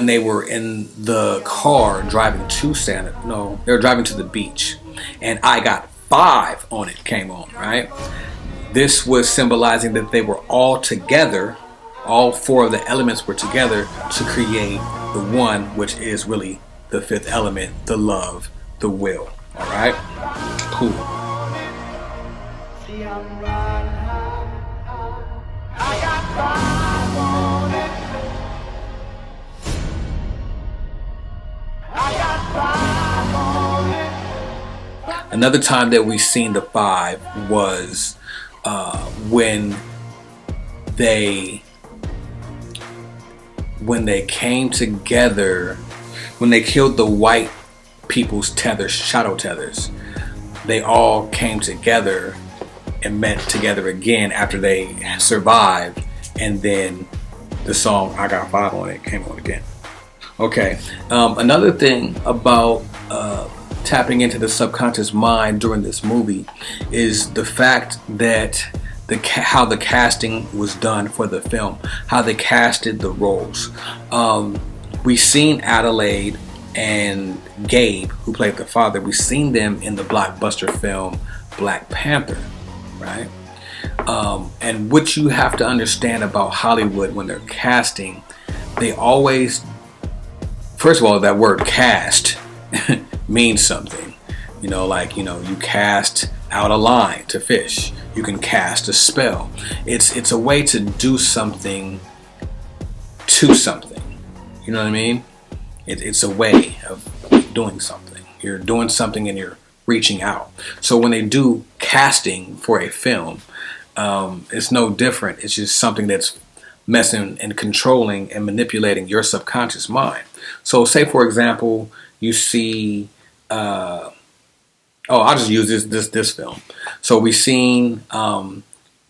when they were in the car driving to they were driving to the beach, and I Got Five on It came on, right? This was symbolizing that they were all together, all four of the elements were together to create the one, which is really the fifth element, the love, the will. All right? Cool. Another time that we seen the five was when they came together, when they killed the white people's tethers, shadow tethers. They all came together and met together again after they survived, and then the song I Got Five on It came on again. Okay, another thing about tapping into the subconscious mind during this movie is the fact that how the casting was done for the film, how they casted the roles. We seen Adelaide and Gabe, who played the father. We seen them in the blockbuster film Black Panther, right? And what you have to understand about Hollywood when they're casting, they always, first of all, that word cast means something. You cast out a line to fish. You can cast a spell. It's a way to do something to something. You know what I mean? It's a way of doing something. You're doing something and you're reaching out. So when they do casting for a film, it's no different. It's just something that's messing and controlling and manipulating your subconscious mind. So say, for example, you see, I'll just use this film. So we seen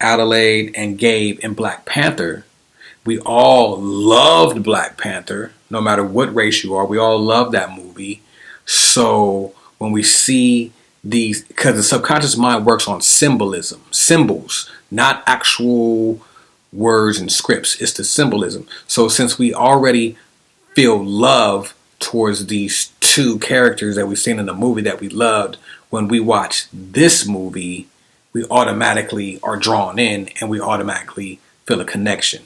Adelaide and Gabe in Black Panther. We all loved Black Panther, no matter what race you are. We all love that movie. So when we see these, because the subconscious mind works on symbolism, symbols, not actual words and scripts. It's the symbolism. So since we already feel love towards these two characters that we've seen in the movie that we loved, when we watch this movie, we automatically are drawn in and we automatically feel a connection.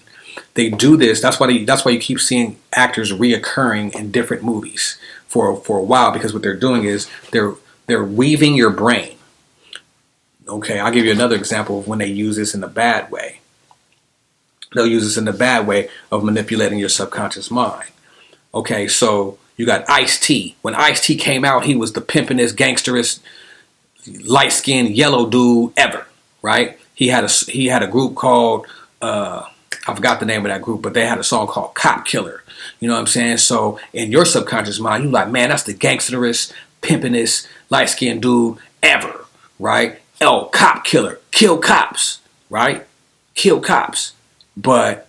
They do this. That's why you keep seeing actors reoccurring in different movies for a while, because what they're doing is they're weaving your brain. Okay, I'll give you another example of when they use this in a bad way. They'll use this in the bad way of manipulating your subconscious mind. Okay, so you got Ice-T. When Ice-T came out, he was the pimpinest, gangsterest, light-skinned, yellow dude ever, right? He had a group called, I forgot the name of that group, but they had a song called Cop Killer. You know what I'm saying? So in your subconscious mind, you're like, man, that's the gangsterest, pimpinest, light-skinned dude ever, right? Oh, Cop Killer. Kill cops, right? Kill cops. But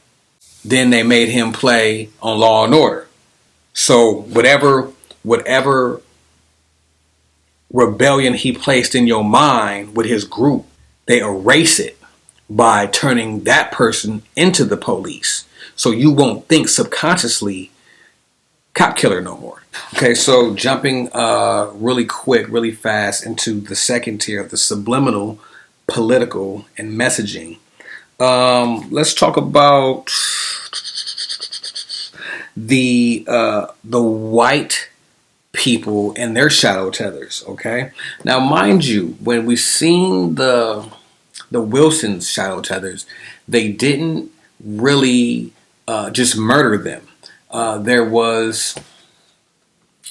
then they made him play on Law and Order. So whatever rebellion he placed in your mind with his group, they erase it by turning that person into the police. So you won't think subconsciously cop killer no more. Okay, so jumping really quick, really fast into the second tier of the subliminal, political, and messaging. Let's talk about the white people and their shadow tethers. Okay, now mind you, when we seen the Wilson's shadow tethers, they didn't really just murder them. There was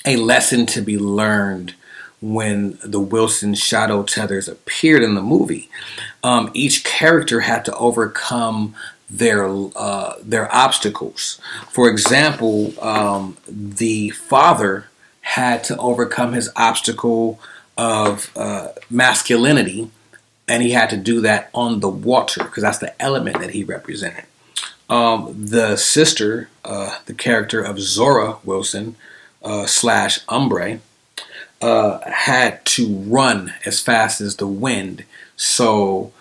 a lesson to be learned when the Wilson shadow tethers appeared in the movie. Each character had to overcome their obstacles. For example, the father had to overcome his obstacle of masculinity, and he had to do that on the water because that's the element that he represented. The sister, the character of Zora Wilson / Umbre, had to run as fast as the wind. So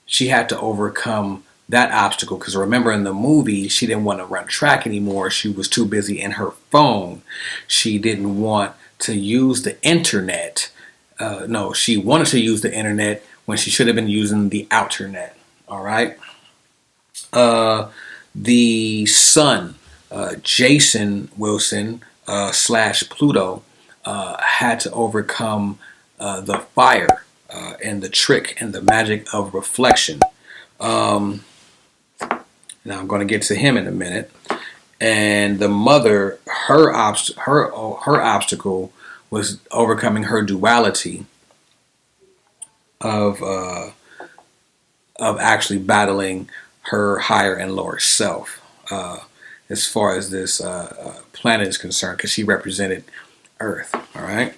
she had to overcome that obstacle. Because remember, in the movie, she didn't want to run track anymore. She was too busy in her phone. She didn't want to use the internet. No, she wanted to use the internet when she should have been using the outernet. All right. The son, Jason Wilson slash Pluto, had to overcome the fire and the trick and the magic of reflection. Now I'm going to get to him in a minute. And the mother, her obstacle was overcoming her duality of actually battling her higher and lower self, as far as this planet is concerned, because she represented Earth. All right.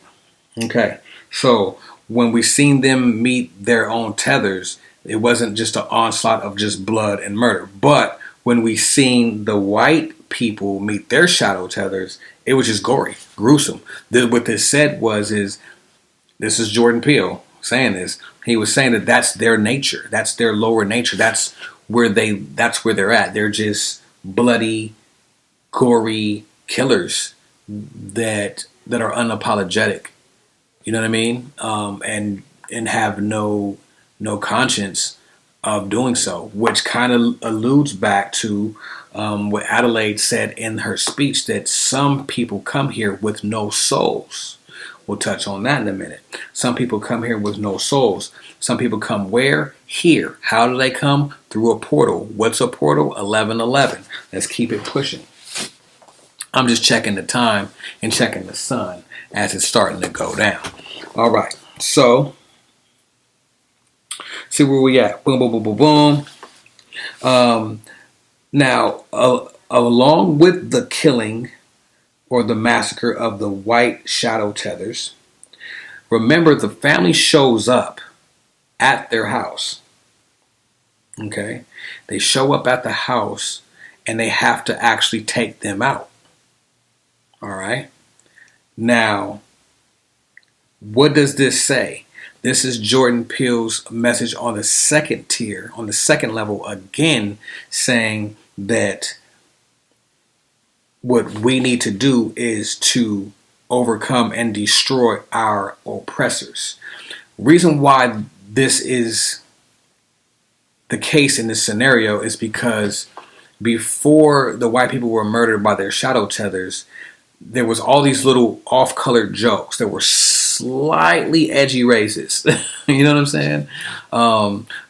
Okay. So when we seen them meet their own tethers, it wasn't just an onslaught of just blood and murder. But when we seen the white people meet their shadow tethers, it was just gory, gruesome. What this said is this is Jordan Peele saying this. He was saying that that's their nature. That's their lower nature. That's where they're at. They're just bloody, gory killers that are unapologetic. You know what I mean? And have no conscience of doing so, which kind of alludes back to what Adelaide said in her speech, that some people come here with no souls. We'll touch on that in a minute. Some people come here with no souls. Some people come where? Here. How do they come? Through a portal. What's a portal? 1111. Let's keep it pushing. I'm just checking the time and checking the sun as it's starting to go down. All right. So, see where we at. Boom, boom, boom, boom, boom. Now, along with the killing or the massacre of the white shadow tethers, remember the family shows up at their house. Okay? They show up at the house and they have to actually take them out. All right? Now, what does this say? This is Jordan Peele's message on the second tier, on the second level, again, saying that what we need to do is to overcome and destroy our oppressors. Reason why this is the case in this scenario is because before the white people were murdered by their shadow tethers, there was all these little off-colored jokes that were slightly edgy racist. You know what I'm saying?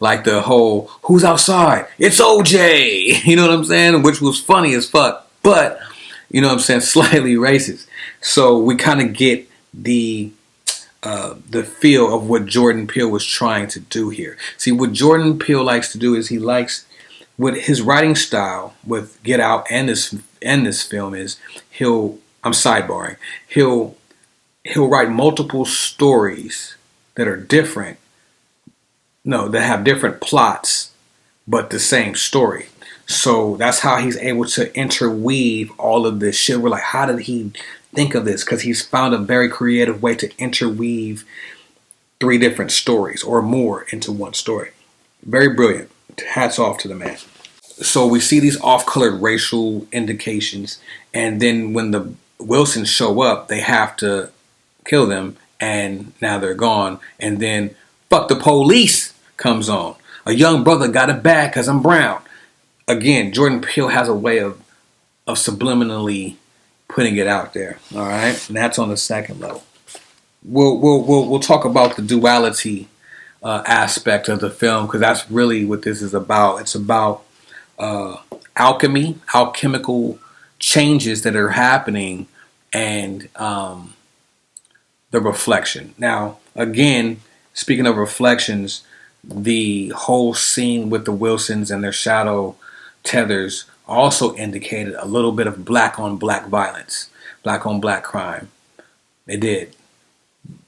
Like the whole, who's outside? It's OJ! You know what I'm saying? Which was funny as fuck. But, you know what I'm saying? Slightly racist. So we kind of get the feel of what Jordan Peele was trying to do here. See, what Jordan Peele likes to do is he likes, with his writing style with Get Out and this film is, I'm sidebarring, he'll write multiple stories that are different, that have different plots, but the same story. So that's how he's able to interweave all of this shit. We're like, how did he think of this? Because he's found a very creative way to interweave 3 different stories or more into one story. Very brilliant. Hats off to the man. So we see these off-colored racial indications, and then when the Wilsons show up, they have to kill them, and now they're gone. And then fuck the police comes on. A young brother got it bad because I'm brown. Again, Jordan Peele has a way of subliminally putting it out there. All right, and that's on the second level. We'll talk about the duality aspect of the film, because that's really what this is about. It's about alchemical changes that are happening, and the reflection. Now, again, speaking of reflections, the whole scene with the Wilsons and their shadow tethers also indicated a little bit of black on black violence, black on black crime. It did.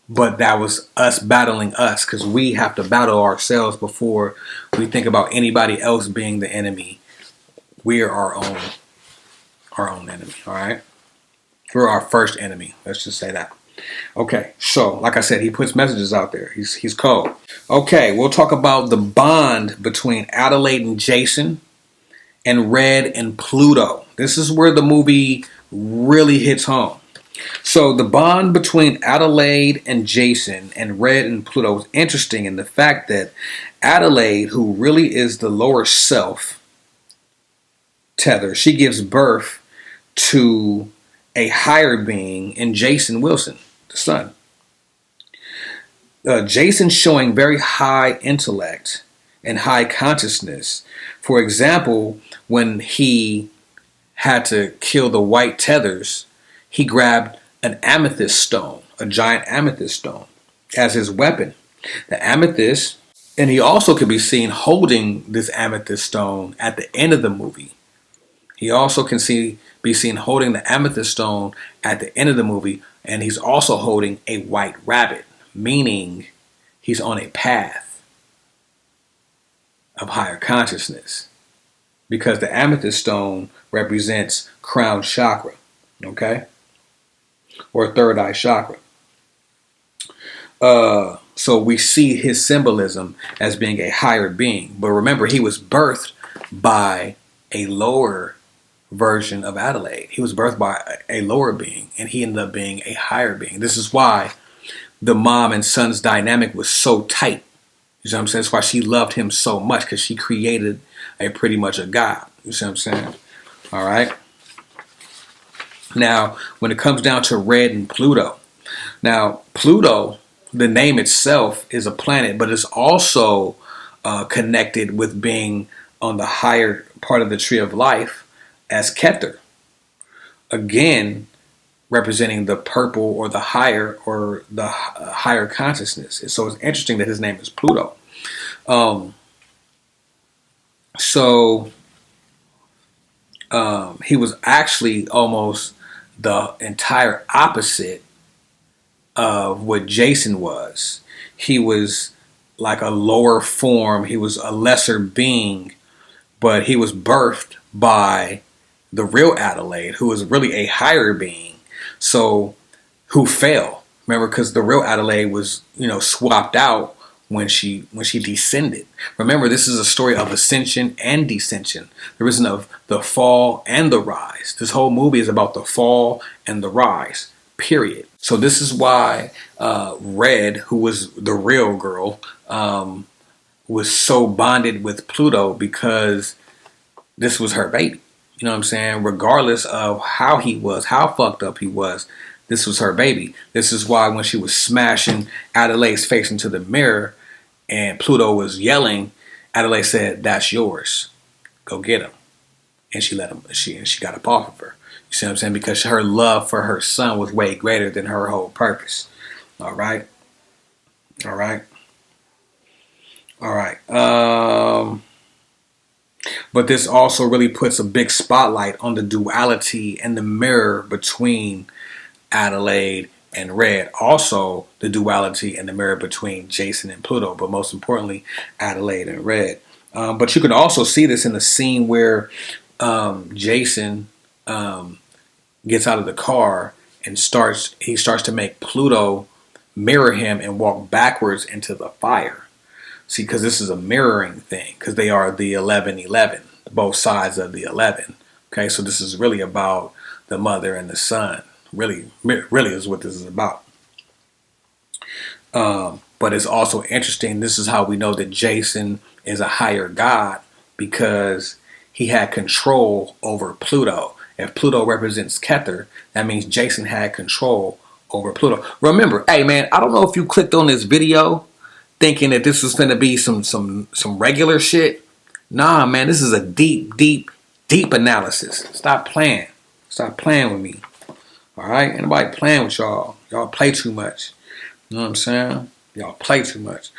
But that was us battling us, because we have to battle ourselves before we think about anybody else being the enemy. We are our own enemy, all right? We're our first enemy. Let's just say that. Okay, so like I said, he puts messages out there. He's cold. Okay, we'll talk about the bond between Adelaide and Jason and Red and Pluto. This is where the movie really hits home. So the bond between Adelaide and Jason and Red and Pluto is interesting in the fact that Adelaide, who really is the lower self, Tether, she gives birth to a higher being in Jason Wilson, the son. Jason showing very high intellect and high consciousness. For example, when he had to kill the white tethers, he grabbed an amethyst stone, a giant amethyst stone, as his weapon. The amethyst, and he also could be seen holding this amethyst stone at the end of the movie. He also can be seen holding the amethyst stone at the end of the movie, and he's also holding a white rabbit, meaning he's on a path of higher consciousness, because the amethyst stone represents crown chakra, okay, or third eye chakra. So we see his symbolism as being a higher being, but remember, he was birthed by a lower version of Adelaide. He was birthed by a lower being, and he ended up being a higher being. This is why the mom and son's dynamic was so tight. You see what I'm saying? That's why she loved him so much, because she created a pretty much a god. You see what I'm saying? All right. Now, when it comes down to Red and Pluto, now Pluto, the name itself is a planet, but it's also connected with being on the higher part of the tree of life as Tether. Again, representing the purple or the higher consciousness. So it's interesting that his name is Pluto. He was actually almost the entire opposite of what Jason was. He was like a lower form. He was a lesser being, but he was birthed by the real Adelaide, who was really a higher being. So, who fell? Remember, because the real Adelaide was, swapped out when she descended. Remember, this is a story of ascension and descension. There isn't of the fall and the rise. This whole movie is about the fall and the rise. Period. So this is why Red, who was the real girl, was so bonded with Pluto, because this was her baby. You know what I'm saying? Regardless of how he was, how fucked up he was, this was her baby. This is why when she was smashing Adelaide's face into the mirror and Pluto was yelling, Adelaide said, "That's yours. Go get him." And she let him. She got up off of her. You see what I'm saying? Because her love for her son was way greater than her whole purpose. All right. All right. All right. But this also really puts a big spotlight on the duality and the mirror between Adelaide and Red. Also, the duality and the mirror between Jason and Pluto, but most importantly, Adelaide and Red. But you can also see this in the scene where Jason gets out of the car and starts to make Pluto mirror him and walk backwards into the fire. See, because this is a mirroring thing, because they are the 11-11, both sides of the 11. Okay, so this is really about the mother and the son. Really is what this is about. But it's also interesting. This is how we know that Jason is a higher god, because he had control over Pluto. If Pluto represents Tether, that means Jason had control over Pluto. Remember, hey man, I don't know if you clicked on this video thinking that this was going to be some regular shit. Nah, man, this is a deep analysis. Stop playing with me. All right, ain't nobody playing with y'all. Y'all play too much. You know what I'm saying? Y'all play too much.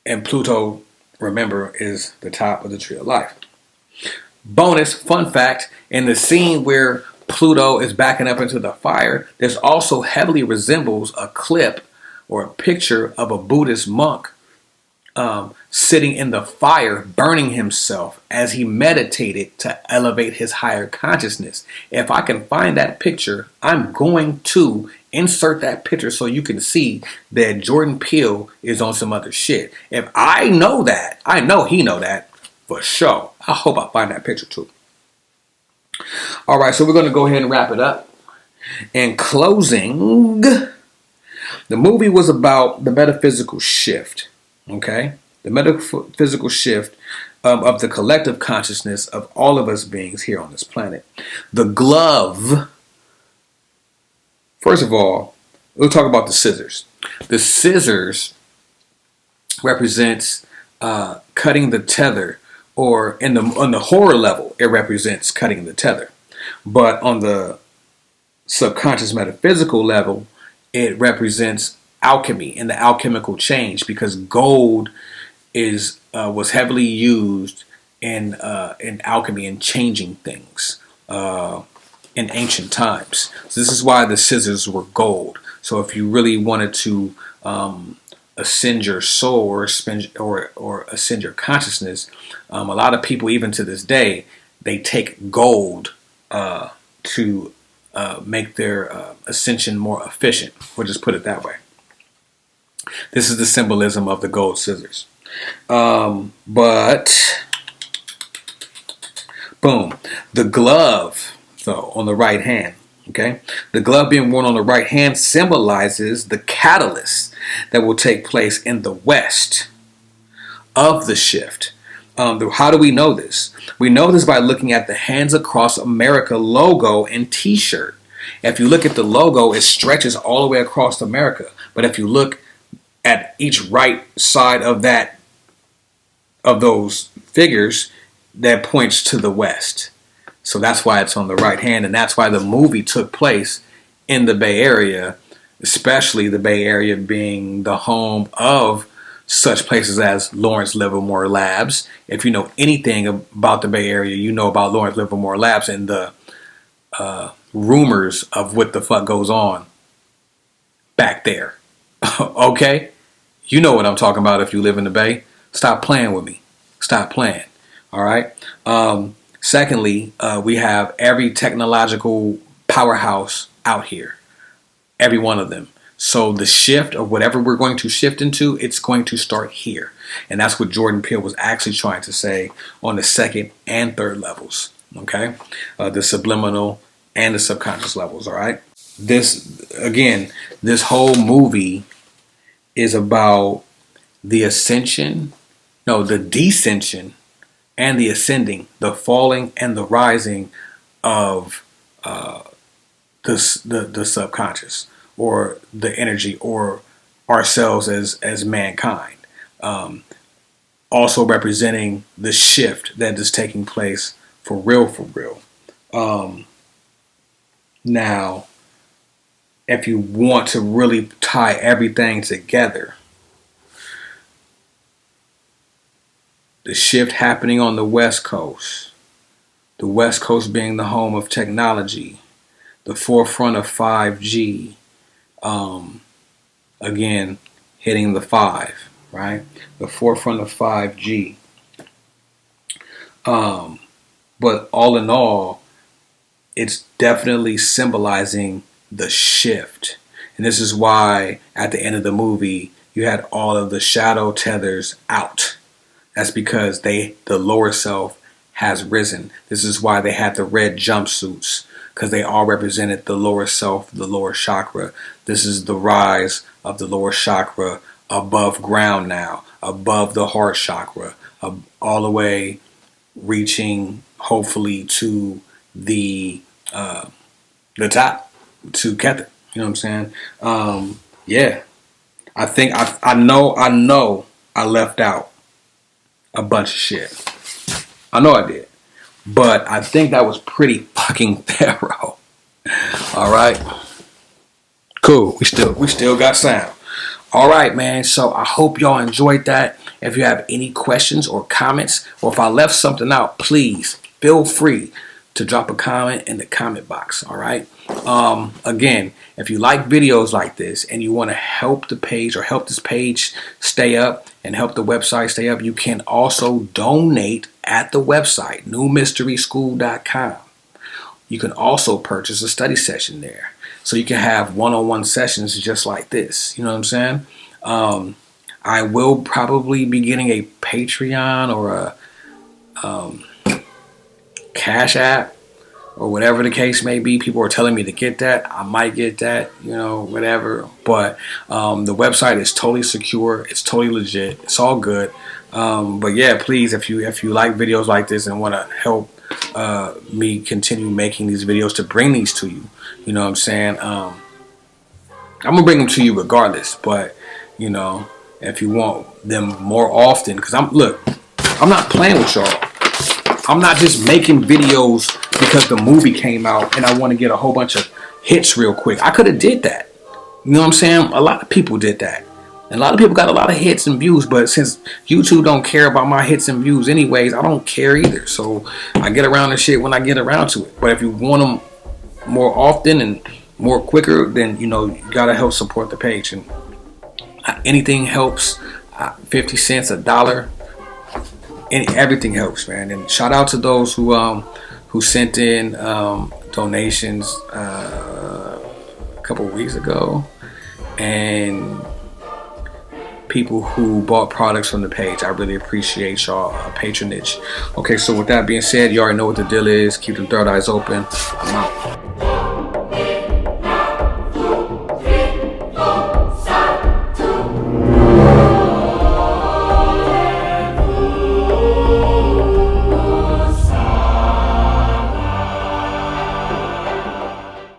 And Pluto, remember, is the top of the tree of life. Bonus fun fact: in the scene where Pluto is backing up into the fire, there's also heavily resembles a clip or a picture of a Buddhist monk sitting in the fire, burning himself as he meditated to elevate his higher consciousness. If I can find that picture, I'm going to insert that picture so you can see that Jordan Peele is on some other shit. If I know that, I know he know that for sure. I hope I find that picture too. All right, so we're going to go ahead and wrap it up. In closing, the movie was about the metaphysical shift. Okay, the metaphysical shift of the collective consciousness of all of us beings here on this planet. The glove, first of all, we'll talk about the scissors. The scissors represents cutting the tether, or on the horror level, it represents cutting the tether. But on the subconscious metaphysical level, it represents alchemy and the alchemical change, because gold was heavily used in alchemy and changing things in ancient times. So this is why the scissors were gold. So if you really wanted to ascend your soul or ascend your consciousness, a lot of people, even to this day, they take gold to make their ascension more efficient. We'll just put it that way. This is the symbolism of the gold scissors. But boom, the glove, though, on the right hand. Okay, the glove being worn on the right hand symbolizes the catalyst that will take place in the West of the shift. How do we know this? We know this by looking at the Hands Across America logo and t-shirt. If you look at the logo, it stretches all the way across America. But if you look at each right side of those figures, that points to the West. So that's why it's on the right hand, and that's why the movie took place in the Bay Area, especially the Bay Area being the home of such places as Lawrence Livermore Labs. If you know anything about the Bay Area, you know about Lawrence Livermore Labs and the rumors of what the fuck goes on back there. Okay? You know what I'm talking about if you live in the Bay. Stop playing with me. Stop playing. All right? Secondly, we have every technological powerhouse out here. Every one of them. So the shift of whatever we're going to shift into, it's going to start here. And that's what Jordan Peele was actually trying to say on the second and third levels. Okay? The subliminal and the subconscious levels. All right? This whole movie is about the ascension, the descension and the ascending, the falling and the rising of the subconscious, or the energy, or ourselves as mankind. Also representing the shift that is taking place for real. Now, if you want to really tie everything together, the shift happening on the West Coast being the home of technology, the forefront of 5G, again, hitting the 5, right? The forefront of 5G. But all in all, it's definitely symbolizing the shift. And this is why at the end of the movie, you had all of the shadow tethers out. That's because the lower self has risen. This is why they had the red jumpsuits, because they all represented the lower self, the lower chakra. This is the rise of the lower chakra above ground now, above the heart chakra, all the way reaching hopefully to the top, to Tether. You know what I'm saying? Yeah. I think I know I left out a bunch of shit. I know I did. But I think that was pretty fucking thorough. Alright. Cool. We still got sound. Alright, man. So I hope y'all enjoyed that. If you have any questions or comments, or if I left something out, please feel free to drop a comment in the comment box. Alright. Again, if you like videos like this and you want to help the page or help this page stay up and help the website stay up, you can also donate at the website, newmysteryschool.com. You can also purchase a study session there. So you can have one-on-one sessions just like this. You know what I'm saying? I will probably be getting a Patreon or a Cash App or whatever the case may be. People are telling me to get that. I might get that, you know, whatever. But the website is totally secure. It's totally legit. It's all good. But yeah, please, if you like videos like this and want to help me continue making these videos to bring these to you, you know what I'm saying? I'm gonna bring them to you regardless. But you know, if you want them more often, because I'm not playing with y'all. I'm not just making videos because the movie came out and I want to get a whole bunch of hits real quick. I could have did that. You know what I'm saying? A lot of people did that. And a lot of people got a lot of hits and views, but since YouTube don't care about my hits and views anyways, I don't care either. So I get around the shit when I get around to it. But if you want them more often and more quicker, then you know you gotta help support the page. And anything helps. 50 cents, $1. Everything helps, man. And shout out to those who sent in donations a couple of weeks ago, and people who bought products from the page. I really appreciate y'all patronage. Okay, so with that being said, you already know what the deal is. Keep them third eyes open. I'm out.